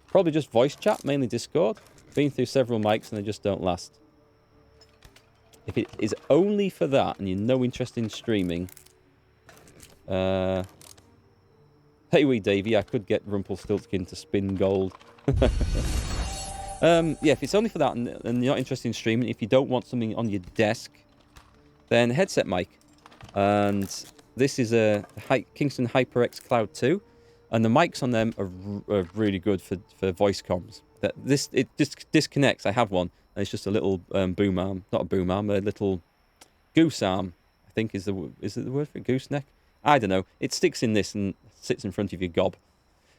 Probably just voice chat, mainly Discord. Been through several mics and they just don't last. If it is only for that and you're no interest in streaming... Hey wee Davey, I could get Rumpelstiltskin to spin gold. Yeah, if it's only for that and you're not interested in streaming, if you don't want something on your desk, then headset mic. And this is a Kingston HyperX Cloud 2, and the mics on them are really good for voice comms. It disconnects. I have one, and it's just a little boom arm, not a boom arm, a little goose arm. I think is it the word for it? Gooseneck? I don't know. It sticks in this and sits in front of your gob.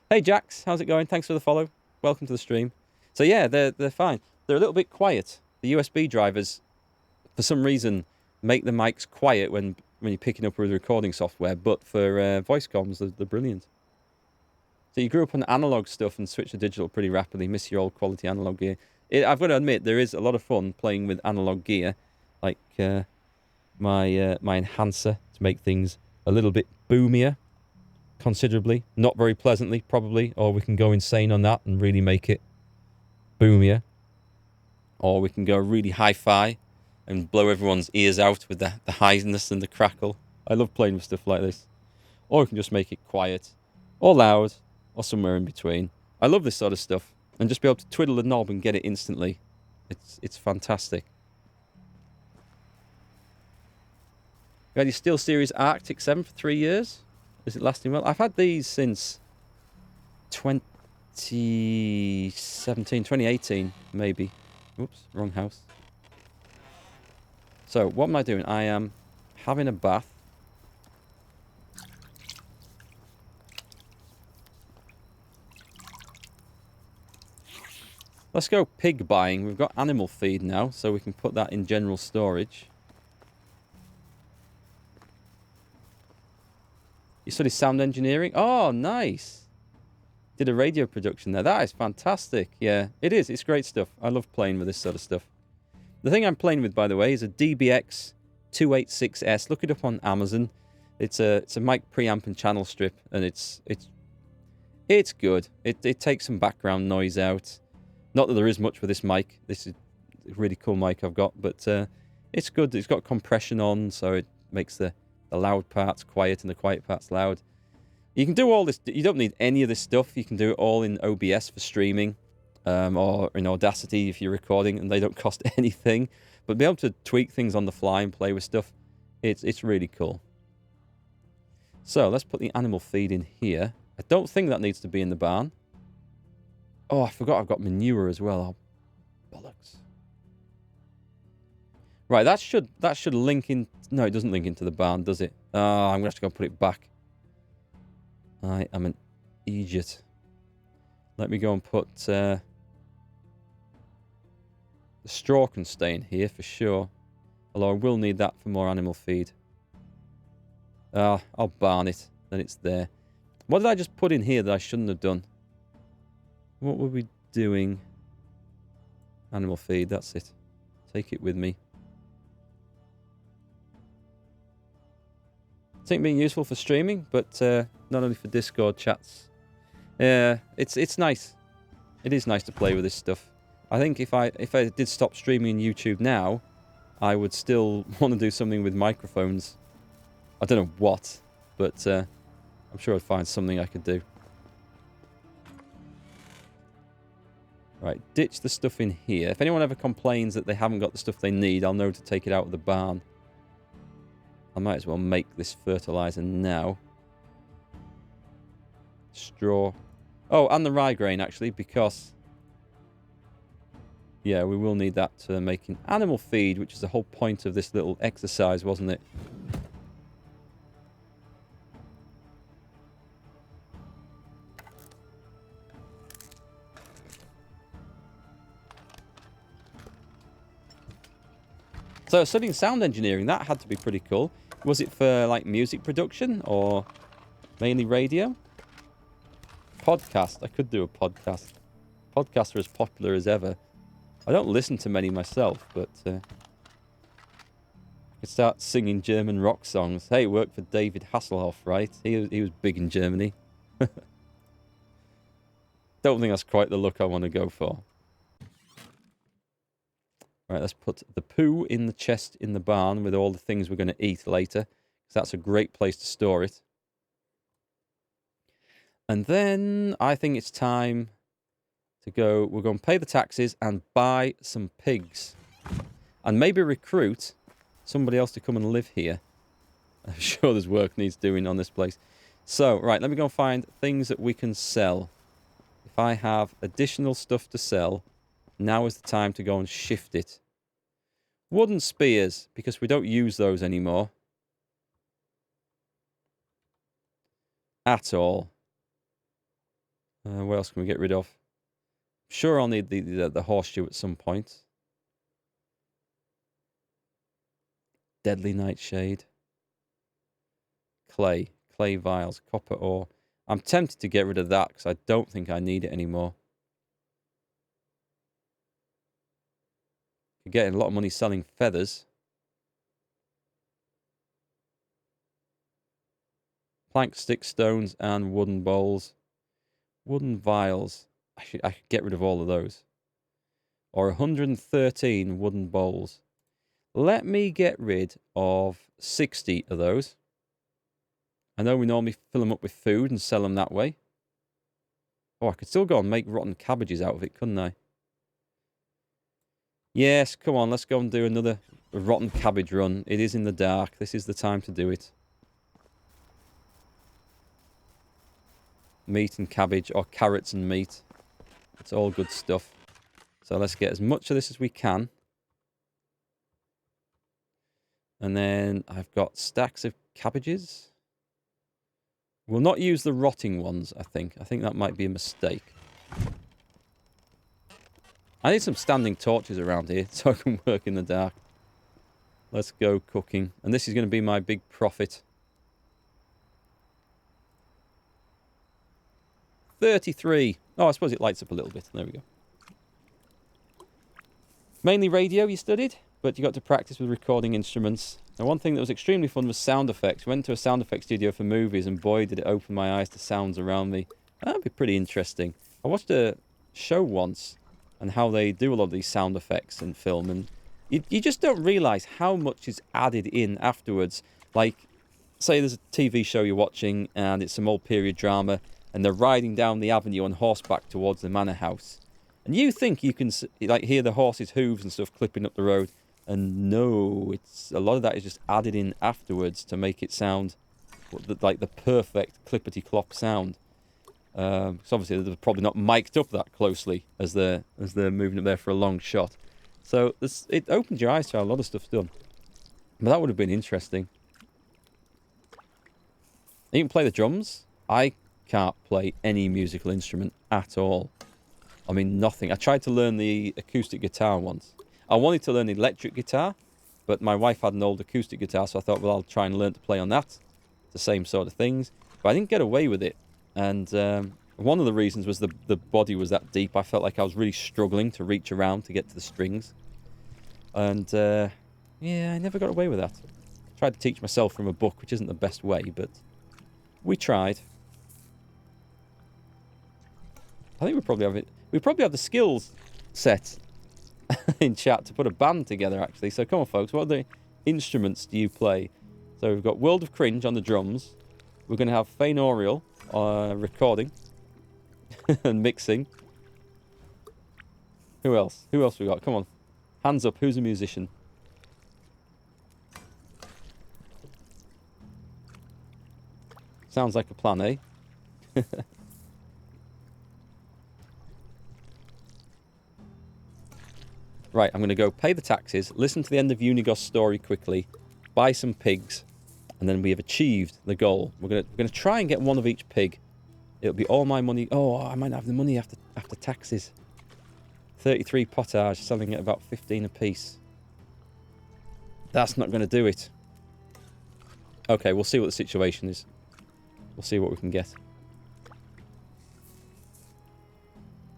Hey Jax, how's it going? Thanks for the follow. Welcome to the stream. So yeah, they're fine. They're a little bit quiet. The USB drivers, for some reason, make the mics quiet when you're picking up with recording software, but for voice comms, they're brilliant. So you grew up on analog stuff and switched to digital pretty rapidly. Miss your old quality analog gear. I've got to admit, there is a lot of fun playing with analog gear, like my enhancer to make things a little bit boomier, considerably. Not very pleasantly, probably. Or we can go insane on that and really make it boomier. Or we can go really hi-fi and blow everyone's ears out with the highness and the crackle. I love playing with stuff like this. Or we can just make it quiet, or loud, or somewhere in between. I love this sort of stuff. And just be able to twiddle the knob and get it instantly. It's fantastic. You had your SteelSeries Arctic 7 for 3 years? Is it lasting well? I've had these since 2017, 2018, maybe. Oops, wrong house. So, what am I doing? I am having a bath. Let's go pig buying. We've got animal feed now, so we can put that in general storage. You studied sound engineering? Oh, nice. Did a radio production there. That is fantastic. Yeah, it is. It's great stuff. I love playing with this sort of stuff. The thing I'm playing with, by the way, is a DBX 286S. Look it up on Amazon. It's a mic preamp and channel strip, and it's good. It takes some background noise out. Not that there is much with this mic. This is a really cool mic I've got, but it's good. It's got compression on, so it makes the loud parts quiet and the quiet parts loud. You can do all this. You don't need any of this stuff. You can do it all in OBS for streaming, or in Audacity if you're recording, and they don't cost anything. But be able to tweak things on the fly and play with stuff, it's really cool. So let's put the animal feed in here. I don't think that needs to be in the barn. Oh, I forgot I've got manure as well. Oh, bollocks. Right, that should link in. No, it doesn't link into the barn, does it? Oh, I'm going to have to go put it back. I am an idiot. Let me go and put... the straw can stay in here for sure. Although I will need that for more animal feed. I'll barn it. Then it's there. What did I just put in here that I shouldn't have done? What were we doing? Animal feed, that's it. Take it with me. I think being useful for streaming, but not only for Discord chats. It's nice. It is nice to play with this stuff. I think if I did stop streaming on YouTube now, I would still want to do something with microphones. I don't know what, but I'm sure I'd find something I could do. Right, ditch the stuff in here. If anyone ever complains that they haven't got the stuff they need, I'll know to take it out of the barn. I might as well make this fertilizer now. Straw. Oh, and the rye grain, actually, because... yeah, we will need that to make an animal feed, which is the whole point of this little exercise, wasn't it? So studying sound engineering, that had to be pretty cool. Was it for like music production or mainly radio? Podcast. I could do a podcast. Podcasts are as popular as ever. I don't listen to many myself, but I could start singing German rock songs. Hey, it worked for David Hasselhoff, right? He was big in Germany. Don't think that's quite the look I want to go for. Right, let's put the poo in the chest in the barn with all the things we're going to eat later. Because that's a great place to store it. And then I think it's time to go. We're going to pay the taxes and buy some pigs. And maybe recruit somebody else to come and live here. I'm sure there's work needs doing on this place. So, right, let me go and find things that we can sell. If I have additional stuff to sell, now is the time to go and shift it. Wooden spears, because we don't use those anymore. At all. What else can we get rid of? Sure, I'll need the horseshoe at some point. Deadly nightshade. Clay vials, copper ore. I'm tempted to get rid of that because I don't think I need it anymore. You're getting a lot of money selling feathers. Plank, stick, stones, and wooden bowls. Wooden vials. I could get rid of all of those. Or 113 wooden bowls. Let me get rid of 60 of those. I know we normally fill them up with food and sell them that way. Oh, I could still go and make rotten cabbages out of it, couldn't I? Yes, come on, let's go and do another rotten cabbage run. It is in the dark. This is the time to do it. Meat and cabbage, or carrots and meat. It's all good stuff. So let's get as much of this as we can. And then I've got stacks of cabbages. We'll not use the rotting ones, I think. I think that might be a mistake. I need some standing torches around here so I can work in the dark. Let's go cooking. And this is going to be my big profit. 33. Oh, I suppose it lights up a little bit. There we go. Mainly radio you studied, but you got to practice with recording instruments. Now, one thing that was extremely fun was sound effects. Went to a sound effects studio for movies, and boy, did it open my eyes to sounds around me. That'd be pretty interesting. I watched a show once and how they do a lot of these sound effects in film, and you just don't realise how much is added in afterwards. Like, say there's a TV show you're watching, and it's some old period drama, and they're riding down the avenue on horseback towards the manor house. And you think you can like hear the horses' hooves and stuff clipping up the road. And no, it's a lot of that is just added in afterwards to make it sound like the perfect clippity-clop sound. So obviously they're probably not mic'd up that closely as they're moving up there for a long shot. So it opens your eyes to how a lot of stuff's done. But that would have been interesting. You can play the drums. I can't play any musical instrument at all. I mean, nothing. I tried to learn the acoustic guitar once. I wanted to learn the electric guitar, but my wife had an old acoustic guitar, so I thought, well, I'll try and learn to play on that. It's the same sort of things. But I didn't get away with it. And one of the reasons was the body was that deep. I felt like I was really struggling to reach around to get to the strings. And, yeah, I never got away with that. I tried to teach myself from a book, which isn't the best way, but we tried. I think we probably have it. We probably have the skills set in chat to put a band together, actually. So come on, folks. What other instruments do you play? So we've got World of Cringe on the drums. We're going to have Fane Oriel recording and mixing. Who else? Who else we got? Come on. Hands up. Who's a musician? Sounds like a plan, eh? Right, I'm going to go pay the taxes, listen to the end of Unigos' story quickly, buy some pigs, and then we have achieved the goal. We're going to try and get one of each pig. It'll be all my money. Oh, I might have the money after taxes. 33 potage, selling at about 15 a piece. That's not going to do it. Okay, we'll see what the situation is. We'll see what we can get.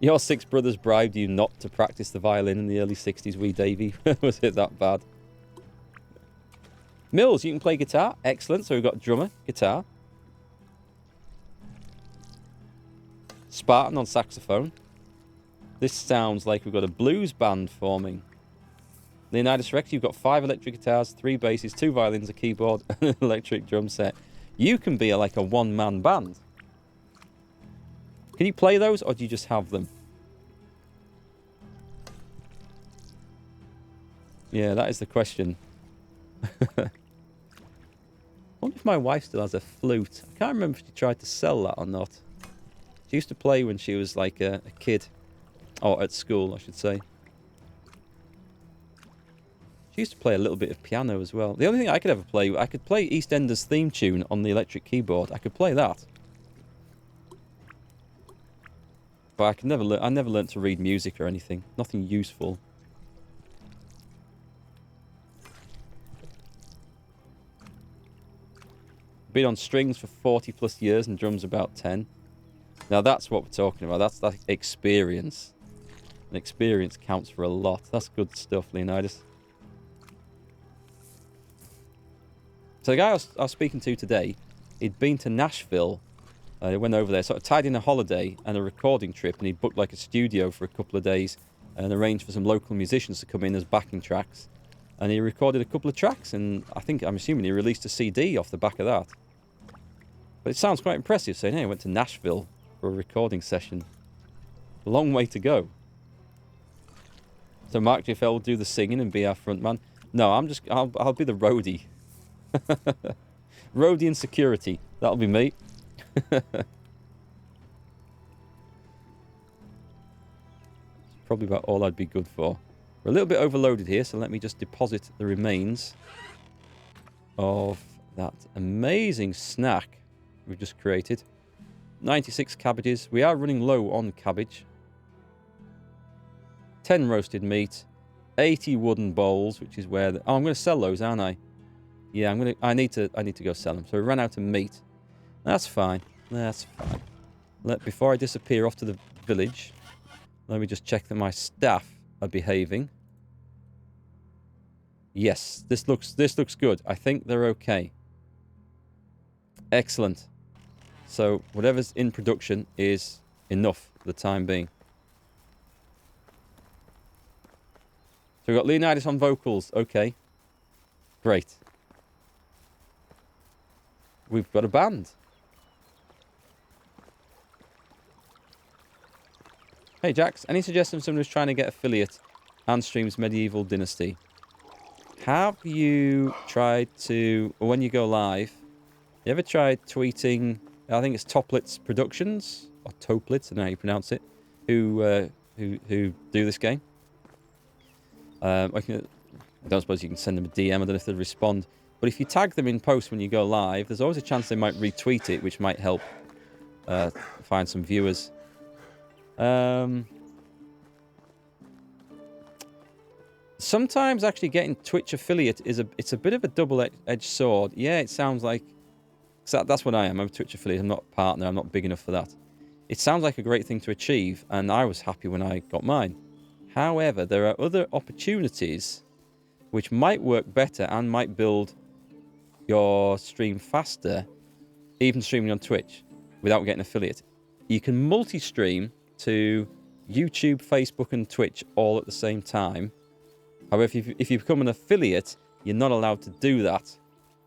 Your 6 brothers bribed you not to practice the violin in the early 60s, wee Davy. Was it that bad? Mills, you can play guitar. Excellent. So we've got drummer, guitar. Spartan on saxophone. This sounds like we've got a blues band forming. Leonidas Rex, you've got 5 electric guitars, 3 basses, 2 violins, a keyboard, and an electric drum set. You can be like a one-man band. Can you play those, or do you just have them? Yeah, that is the question. I wonder if my wife still has a flute. I can't remember if she tried to sell that or not. She used to play when she was like a kid. Or at school, I should say. She used to play a little bit of piano as well. The only thing I could ever play, I could play EastEnders theme tune on the electric keyboard. I could play that. But I never learned to read music or anything. Nothing useful. Been on strings for 40 plus years and drums about 10. Now that's what we're talking about. That's that experience. And experience counts for a lot. That's good stuff, Leonidas. So the guy I was speaking to today, he'd been to Nashville. He went over there, sort of tied in a holiday and a recording trip, and he booked like a studio for a couple of days and arranged for some local musicians to come in as backing tracks. And he recorded a couple of tracks, and I'm assuming he released a CD off the back of that. But it sounds quite impressive, saying, hey, I went to Nashville for a recording session. A long way to go. So Markgfl will do the singing and be our front man. No, I'll be the roadie. Roadie and security. That'll be me. Probably about all I'd be good for. We're a little bit overloaded here, so let me just deposit the remains of that amazing snack we've just created. 96 cabbages. We are running low on cabbage. 10 roasted meat. 80 wooden bowls, which is where I'm going to sell those, aren't I? Yeah, I need to go sell them. So we ran out of meat. That's fine. That's fine. Before I disappear off to the village, let me just check that my staff are behaving. Yes, this looks good. I think they're okay. Excellent. So whatever's in production is enough for the time being. So we've got Leonidas on vocals. Okay. Great. We've got a band. Hey, Jax, any suggestions for someone who's trying to get affiliate and streams Medieval Dynasty? Have you tried to, or when you go live, you ever tried tweeting, I think it's Toplitz Productions, or Toplitz, I don't know how you pronounce it, who do this game? I don't suppose you can send them a DM, I don't know if they'll respond. But if you tag them in posts when you go live, there's always a chance they might retweet it, which might help find some viewers. Sometimes actually getting Twitch affiliate it's a bit of a double-edged sword. Yeah, it sounds like that's what I am. I'm a Twitch affiliate. I'm not a partner. I'm not big enough for that. It sounds like a great thing to achieve, and I was happy when I got mine. However, there are other opportunities which might work better and might build your stream faster, even streaming on Twitch without getting affiliate. You can multi-stream to YouTube, Facebook, and Twitch all at the same time. However, if you become an affiliate, you're not allowed to do that.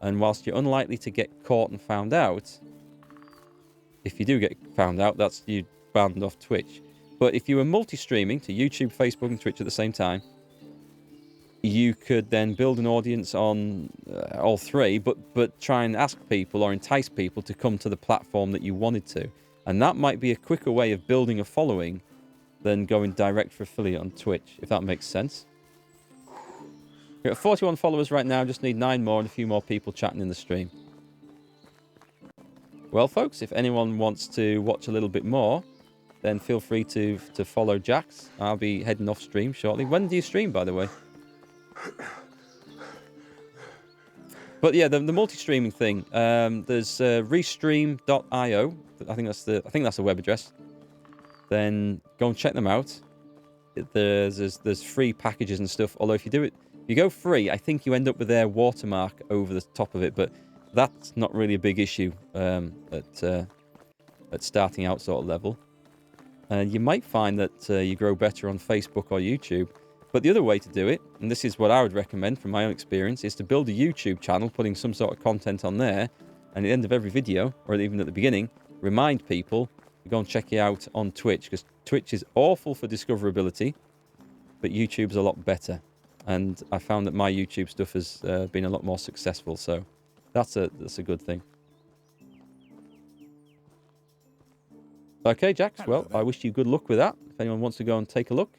And whilst you're unlikely to get caught and found out, if you do get found out, that's you banned off Twitch. But if you were multi-streaming to YouTube, Facebook, and Twitch at the same time, you could then build an audience on all three, but try and ask people or entice people to come to the platform that you wanted to. And that might be a quicker way of building a following than going direct for affiliate on Twitch, if that makes sense. We've got 41 followers right now, just need 9 more and a few more people chatting in the stream. Well, folks, if anyone wants to watch a little bit more, then feel free to follow Jax. I'll be heading off stream shortly. When do you stream, by the way? But yeah, the multi-streaming thing. There's restream.io. I think that's a web address. Then go and check them out. There's free packages and stuff. Although if you go free, I think you end up with their watermark over the top of it. But that's not really a big issue at starting out sort of level. You might find that you grow better on Facebook or YouTube. But the other way to do it, and this is what I would recommend from my own experience, is to build a YouTube channel, putting some sort of content on there, and at the end of every video, or even at the beginning, remind people to go and check you out on Twitch, because Twitch is awful for discoverability, but YouTube's a lot better. And I found that my YouTube stuff has been a lot more successful, so that's a good thing. Okay, Jax, well, I wish you good luck with that, if anyone wants to go and take a look.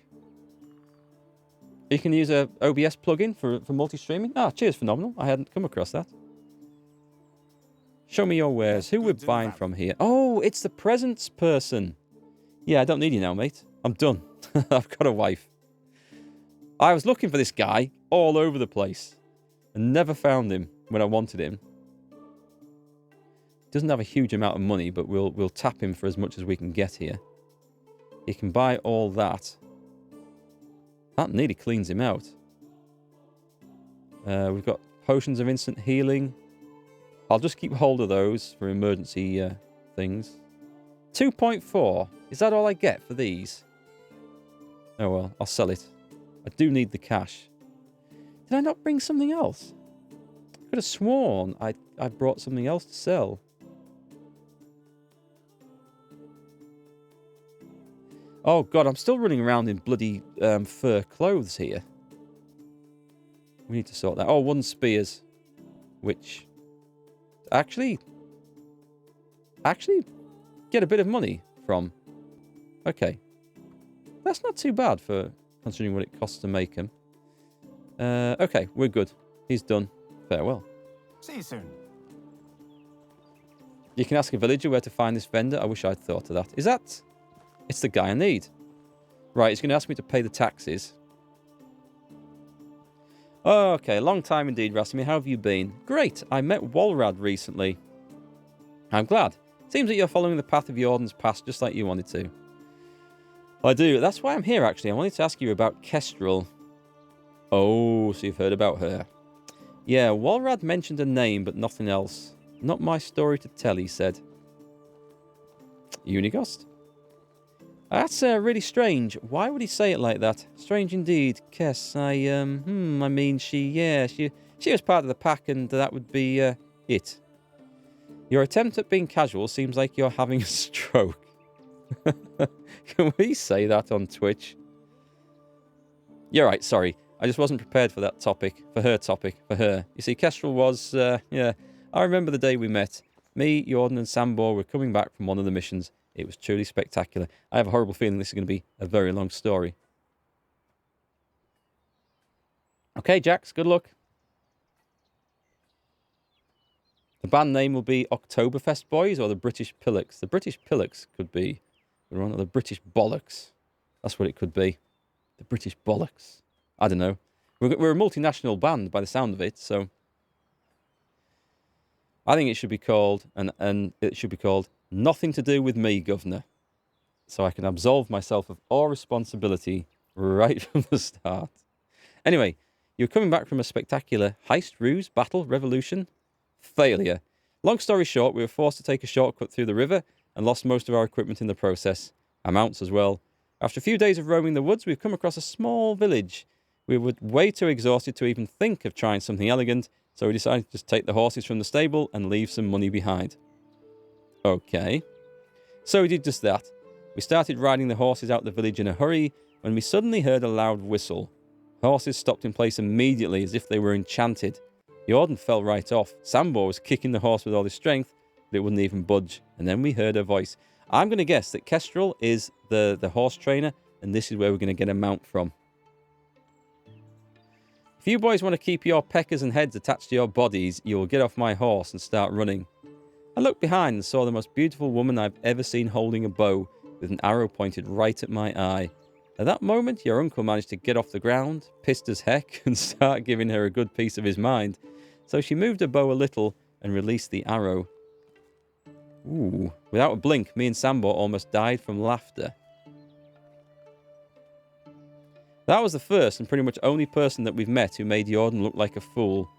You can use a OBS plugin for multi-streaming. Ah, cheers, phenomenal. I hadn't come across that. Show me your wares. Who we're buying from here? Oh, it's the presents person. Yeah, I don't need you now, mate. I'm done. I've got a wife. I was looking for this guy all over the place and never found him when I wanted him. Doesn't have a huge amount of money, but we'll tap him for as much as we can get here. He can buy all that. That nearly cleans him out. We've got potions of instant healing. I'll just keep hold of those for emergency things. 2.4. Is that all I get for these? Oh well, I'll sell it. I do need the cash. Did I not bring something else? I could have sworn I brought something else to sell. Oh god, I'm still running around in bloody fur clothes here. We need to sort that. Oh, wooden spears. Which actually get a bit of money from. Okay. That's not too bad for considering what it costs to make them. Okay, we're good. He's done. Farewell. See you soon. You can ask a villager where to find this vendor. I wish I'd thought of that. Is that... It's the guy I need. Right, he's going to ask me to pay the taxes. Oh, okay, long time indeed, Rasimi. How have you been? Great, I met Walrad recently. I'm glad. Seems that you're following the path of Jordan's past just like you wanted to. I do. That's why I'm here, actually. I wanted to ask you about Kestrel. Oh, so you've heard about her. Yeah, Walrad mentioned a name, but nothing else. Not my story to tell, he said. Unigost? That's really strange. Why would he say it like that? Strange indeed. Kess, I mean, she was part of the pack, and that would be, it. Your attempt at being casual seems like you're having a stroke. Can we say that on Twitch? You're right, sorry. I just wasn't prepared for that topic. For her. You see, Kestrel was, yeah. I remember the day we met. Me, Jordan, and Sambor were coming back from one of the missions. It was truly spectacular. I have a horrible feeling this is going to be a very long story. Okay, Jax, good luck. The band name will be Oktoberfest Boys or the British Pillocks. The British Pillocks could be one of the British Bollocks. That's what it could be. The British Bollocks. I don't know. We're a multinational band by the sound of it, so I think it should be called, and it should be called Nothing to Do with Me, Governor. So I can absolve myself of all responsibility right from the start. Anyway, you're coming back from a spectacular heist, ruse, battle, revolution, failure. Long story short, we were forced to take a shortcut through the river and lost most of our equipment in the process. Our mounts as well. After a few days of roaming the woods, we've come across a small village. We were way too exhausted to even think of trying something elegant, so we decided to just take the horses from the stable and leave some money behind. Okay. So we did just that. We started riding the horses out the village in a hurry when we suddenly heard a loud whistle. Horses stopped in place immediately as if they were enchanted. Jordan fell right off. Sambor was kicking the horse with all his strength, but it wouldn't even budge. And then we heard her voice. I'm going to guess that Kestrel is the horse trainer, and this is where we're going to get a mount from. If you boys want to keep your peckers and heads attached to your bodies, you will get off my horse and start running. I looked behind and saw the most beautiful woman I've ever seen holding a bow, with an arrow pointed right at my eye. At that moment, your uncle managed to get off the ground, pissed as heck, and start giving her a good piece of his mind. So she moved her bow a little and released the arrow. Ooh. Without a blink, me and Sambor almost died from laughter. That was the first and pretty much only person that we've met who made Jordan look like a fool.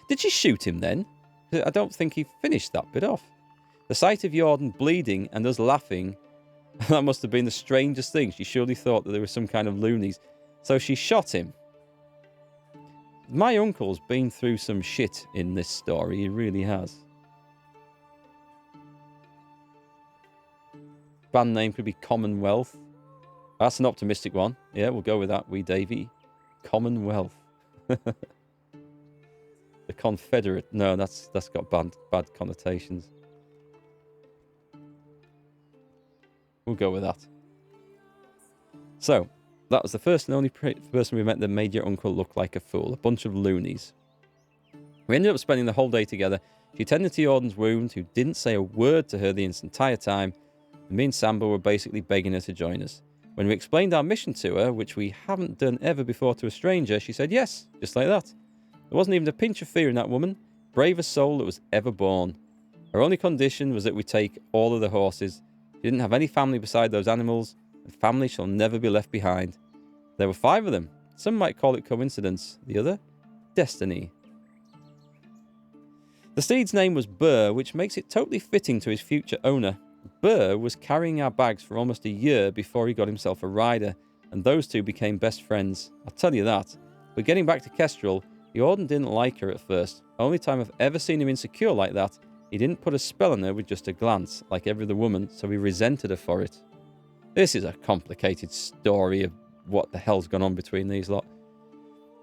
Did she shoot him then? I don't think he finished that bit off. The sight of Jordan bleeding and us laughing That must have been the strangest thing. She surely thought that there were some kind of loonies. So she shot him. My uncle's been through some shit in this story. He really has. Band name could be Commonwealth. That's an optimistic one. Yeah, we'll go with that, wee Davy. Commonwealth. The Confederate. No, that's got bad connotations. We'll go with that. So, that was the first and only person we met that made your uncle look like a fool. A bunch of loonies. We ended up spending the whole day together. She tended to Jordan's wound, who didn't say a word to her the entire time. And me and Samba were basically begging her to join us. When we explained our mission to her, which we haven't done ever before to a stranger, she said yes, just like that. There wasn't even a pinch of fear in that woman. Bravest soul that was ever born. Her only condition was that we take all of the horses. She didn't have any family beside those animals, and family shall never be left behind. There were 5 of them. Some might call it coincidence. The other? Destiny. The steed's name was Burr, which makes it totally fitting to his future owner. Burr was carrying our bags for almost a year before he got himself a rider, and those two became best friends. I'll tell you that. But getting back to Kestrel, Jordan didn't like her at first. Only time I've ever seen him insecure like that. He didn't put a spell on her with just a glance, like every other woman, so he resented her for it. This is a complicated story of what the hell's gone on between these lot.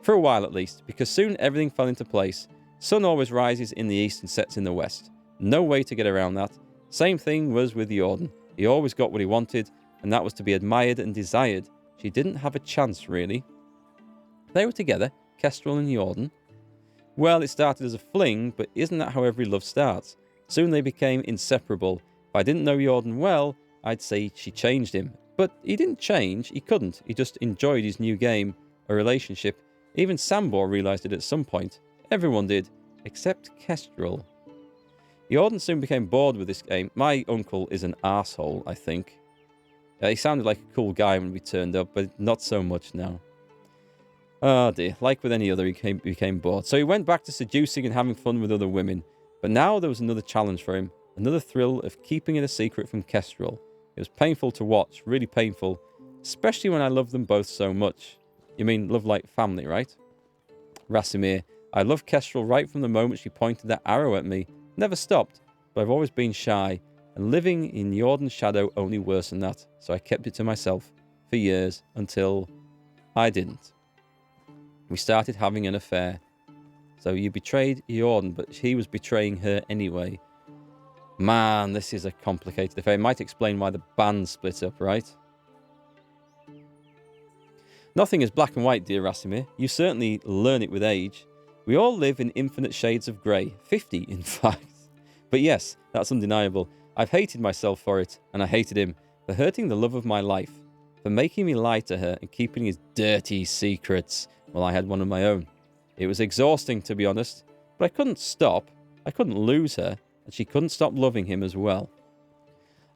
For a while at least, because soon everything fell into place. Sun always rises in the east and sets in the west. No way to get around that. Same thing was with Jordan. He always got what he wanted, and that was to be admired and desired. She didn't have a chance, really. They were together, Kestrel and Jordan. Well, it started as a fling, but isn't that how every love starts? Soon they became inseparable. If I didn't know Jordan well, I'd say she changed him. But he didn't change, he couldn't. He just enjoyed his new game, a relationship. Even Sambor realised it at some point. Everyone did, except Kestrel. Jordan soon became bored with this game. My uncle is an arsehole, I think. He sounded like a cool guy when we turned up, but not so much now. Oh dear, like with any other, he became bored. So he went back to seducing and having fun with other women. But now there was another challenge for him. Another thrill of keeping it a secret from Kestrel. It was painful to watch, really painful. Especially when I loved them both so much. You mean love like family, right? Rasimir, I loved Kestrel right from the moment she pointed that arrow at me. Never stopped, but I've always been shy, and living in Jordan's shadow only worsened that, so I kept it to myself for years until I didn't. We started having an affair. So you betrayed Jordan, but he was betraying her anyway. Man, this is a complicated affair. It might explain why the band split up, right? Nothing is black and white, dear Rasimir. You certainly learn it with age. We all live in infinite shades of grey. 50, in fact. But yes, that's undeniable. I've hated myself for it, and I hated him for hurting the love of my life, for making me lie to her and keeping his dirty secrets while I had one of my own. It was exhausting, to be honest, but I couldn't stop. I couldn't lose her, and she couldn't stop loving him as well.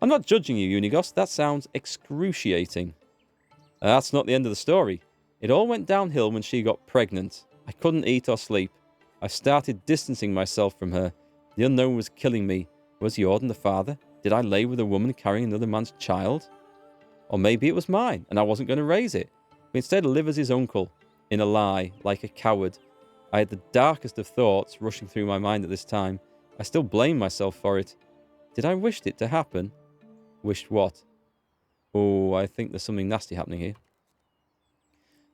I'm not judging you, Unigos. That sounds excruciating. That's not the end of the story. It all went downhill when she got pregnant. I couldn't eat or sleep. I started distancing myself from her. The unknown was killing me. Was Jordan the father? Did I lay with a woman carrying another man's child? Or maybe it was mine, and I wasn't going to raise it. But instead live as his uncle, in a lie, like a coward. I had the darkest of thoughts rushing through my mind at this time. I still blame myself for it. Did I wish it to happen? Wished what? Oh, I think there's something nasty happening here.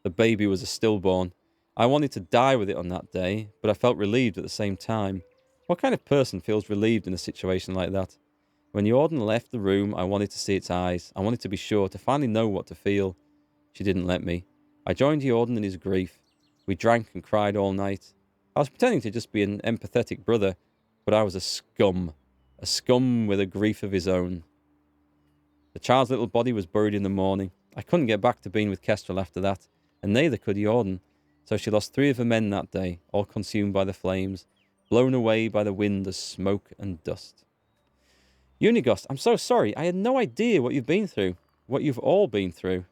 The baby was a stillborn. I wanted to die with it on that day, but I felt relieved at the same time. What kind of person feels relieved in a situation like that? When Jordan left the room, I wanted to see its eyes. I wanted to be sure, to finally know what to feel. She didn't let me. I joined Jordan in his grief. We drank and cried all night. I was pretending to just be an empathetic brother, but I was a scum with a grief of his own. The child's little body was buried in the morning. I couldn't get back to being with Kestrel after that, and neither could Jordan. So she lost 3 of her men that day, all consumed by the flames, blown away by the wind as smoke and dust. Unigost, I'm so sorry. I had no idea what you've been through, what you've all been through.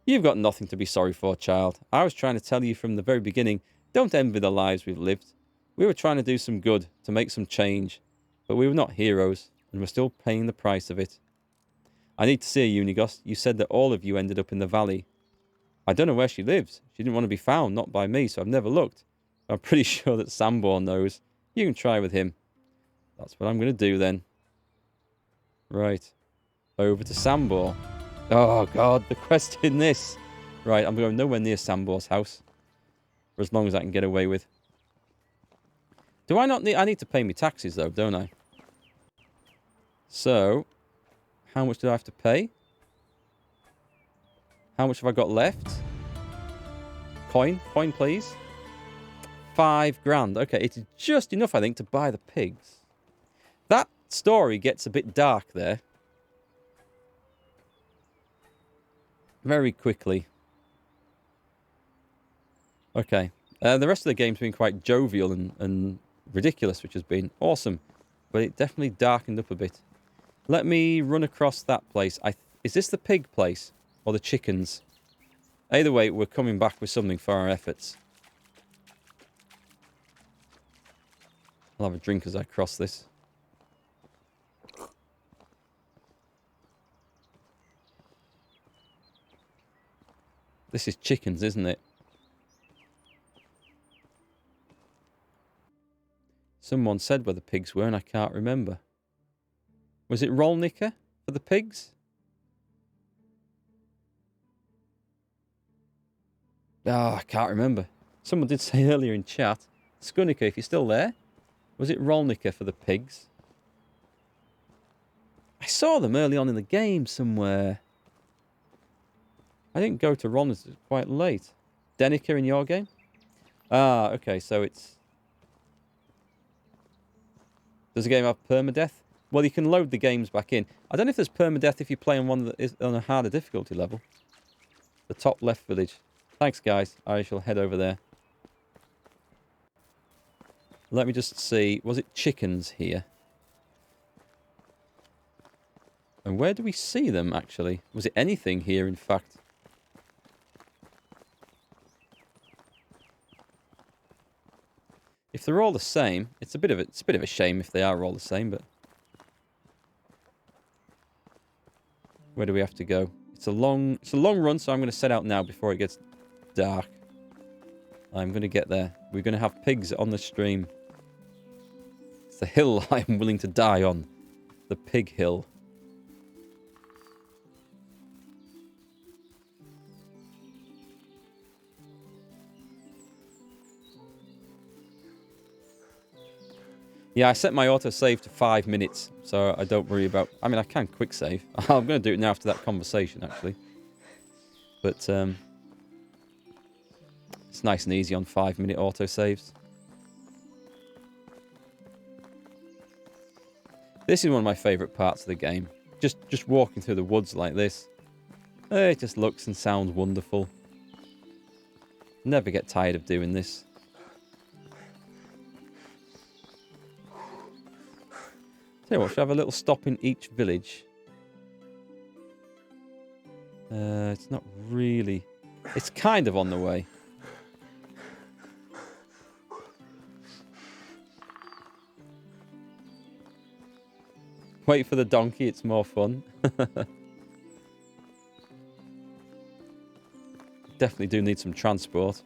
You've got nothing to be sorry for, child. I was trying to tell you from the very beginning, don't envy the lives we've lived. We were trying to do some good, to make some change, but we were not heroes, and we're still paying the price of it. I need to see her, Unigos. You said that all of you ended up in the valley. I don't know where she lives. She didn't want to be found, not by me, so I've never looked. I'm pretty sure that Sambor knows. You can try with him. That's what I'm going to do then. Right. Over to Sambor. Oh, God, the quest in this. Right, I'm going nowhere near Sambor's house. For as long as I can get away with. Do I not need... I need to pay me taxes, though, don't I? So, how much do I have to pay? How much have I got left? Coin, please. 5 grand. Okay, it's just enough, I think, to buy the pigs. That story gets a bit dark there. Very quickly. Okay. The rest of the game's been quite jovial and ridiculous, which has been awesome. But it definitely darkened up a bit. Let me run across that place. Is this the pig place? Or the chickens? Either way, we're coming back with something for our efforts. I'll have a drink as I cross this. This is chickens, isn't it? Someone said where the pigs were and I can't remember. Was it Rolnica for the pigs? Ah, I can't remember. Someone did say earlier in chat. Skunica, if you're still there. Was it Rolnica for the pigs? I saw them early on in the game somewhere. I didn't go to Rolnica quite late. Denica in your game? Ah, okay, so it's... Does the game have permadeath? Well, you can load the games back in. I don't know if there's permadeath if you play on one that is on a harder difficulty level. The top left village. Thanks, guys. I shall head over there. Let me just see. Was it chickens here? And where do we see them, actually? Was it anything here, in fact? If they're all the same, it's a bit of a shame if they are all the same, but... Where do we have to go? It's a long run, so I'm going to set out now before it gets dark. I'm going to get there. We're going to have pigs on the stream. It's the hill I'm willing to die on. The pig hill. Yeah, I set my autosave to 5 minutes, so I don't worry about... I mean, I can quick save. I'm going to do it now after that conversation, actually. But, it's nice and easy on 5-minute autosaves. This is one of my favourite parts of the game. Just walking through the woods like this. It just looks and sounds wonderful. Never get tired of doing this. Tell you what, should I have a little stop in each village? It's not really... It's kind of on the way. Wait for the donkey, it's more fun. Definitely do need some transport.